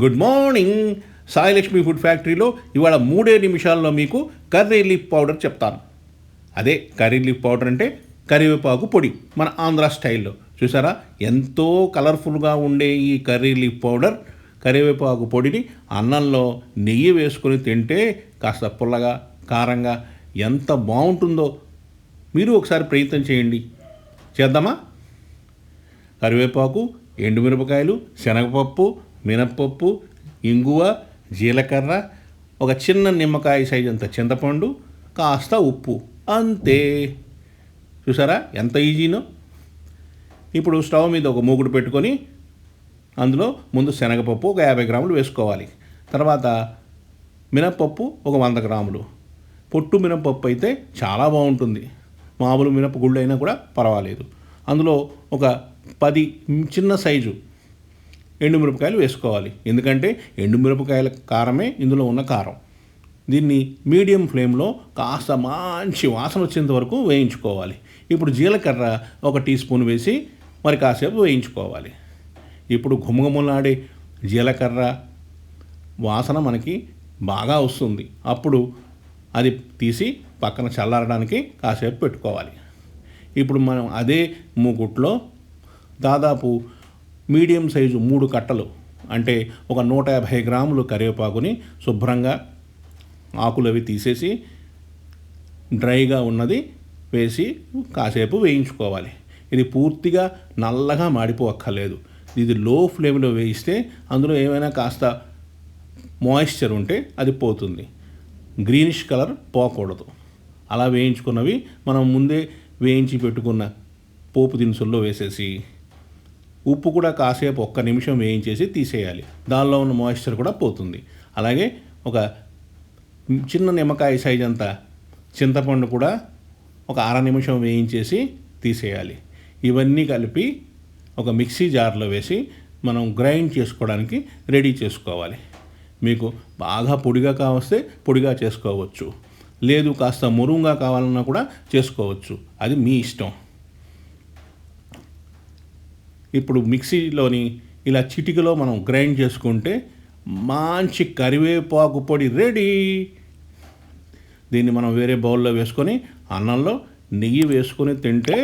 Good morning. Sai Lakshmi food ఫ్యాక్టరీలో ఇవాళ 3 నిమిషాల్లో మీకు కర్రీ లీఫ్ పౌడర్ చెప్తాను. అదే కర్రీ లీఫ్ పౌడర్ అంటే కరివేపాకు పొడి, మన ఆంధ్ర స్టైల్లో. చూసారా, ఎంతో కలర్ఫుల్గా ఉండే ఈ కర్రీ లీఫ్ పౌడర్, కరివేపాకు పొడిని అన్నంలో నెయ్యి వేసుకొని తింటే కాస్త పుల్లగా, కారంగా ఎంత బాగుంటుందో మీరు ఒకసారి ప్రయత్నం చేయండి. చేద్దామా? కరివేపాకు, ఎండుమిరపకాయలు, శనగపప్పు, మినప్పప్పు, ఇంగువ, జీలకర్ర, ఒక చిన్న నిమ్మకాయ సైజు అంత చింతపండు, కాస్త ఉప్పు, అంతే. చూసారా ఎంత ఈజీనో. ఇప్పుడు స్టవ్ మీద ఒక మూకుడు పెట్టుకొని అందులో ముందు శనగపప్పు ఒక 50 గ్రాములు వేసుకోవాలి. తర్వాత మినప్పప్పు ఒక 100 గ్రాములు. పొట్టు మినప్పప్పు అయితే చాలా బాగుంటుంది, మామూలు మినపగుళ్ళు అయినా కూడా పర్వాలేదు. అందులో ఒక 10 చిన్న సైజు ఎండుమిరపకాయలు వేసుకోవాలి, ఎందుకంటే ఎండుమిరపకాయల కారమే ఇందులో ఉన్న కారం. దీన్ని మీడియం ఫ్లేమ్లో కాస్త మంచి వాసన వచ్చేంత వరకు వేయించుకోవాలి. ఇప్పుడు జీలకర్ర ఒక టీ స్పూన్ వేసి మరి కాసేపు వేయించుకోవాలి. ఇప్పుడు ఘుమఘుమలాడే జీలకర్ర వాసన మనకి బాగా వస్తుంది. అప్పుడు అది తీసి పక్కన చల్లారడానికి కాసేపు పెట్టుకోవాలి. ఇప్పుడు మనం అదే మూకుట్లో దాదాపు మీడియం సైజు 3 కట్టలు, అంటే ఒక 150 గ్రాములు కరివేపాకుని శుభ్రంగా ఆకులు అవి తీసేసి డ్రైగా ఉన్నది వేసి కాసేపు వేయించుకోవాలి. ఇది పూర్తిగా నల్లగా మాడిపోక్కర్లేదు. ఇది లో ఫ్లేమ్లో వేయిస్తే అందులో ఏమైనా కాస్త మాయిశ్చర్ ఉంటే అది పోతుంది, గ్రీనిష్ కలర్ పోకూడదు. అలా వేయించుకున్నవి మనం ముందే వేయించి పెట్టుకున్న పోపు దినుసుల్లో వేసేసి ఉప్పు కూడా కాసేపు 1 నిమిషం వేయించేసి తీసేయాలి. దానిలో ఉన్న మాయిశ్చర్ కూడా పోతుంది. అలాగే ఒక చిన్న నిమ్మకాయ సైజ్ అంత చింతపండు కూడా ఒక 1/2 నిమిషం వేయించేసి తీసేయాలి. ఇవన్నీ కలిపి ఒక మిక్సీ జార్లో వేసి మనం గ్రైండ్ చేసుకోవడానికి రెడీ చేసుకోవాలి. మీకు బాగా పొడిగా కావస్తే పొడిగా చేసుకోవచ్చు, లేదు కాస్త మురుంగా కావాలన్నా కూడా చేసుకోవచ్చు, అది మీ ఇష్టం. ఇప్పుడు మిక్సీలోని ఇలా చిటికలో మనం గ్రైండ్ చేసుకుంటే మంచి కరివేపాకు పొడి రెడీ. దీన్ని మనం వేరే బౌల్లో వేసుకొని అన్నంలో నెయ్యి వేసుకొని తింటే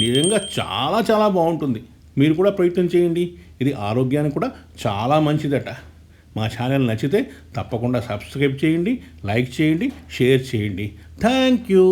నిజంగా చాలా చాలా బాగుంటుంది. మీరు కూడా ప్రయత్నం చేయండి, ఇది ఆరోగ్యానికి కూడా చాలా మంచిదట. మా ఛానల్ నచ్చితే తప్పకుండా సబ్స్క్రైబ్ చేయండి, లైక్ చేయండి, షేర్ చేయండి. Thank you.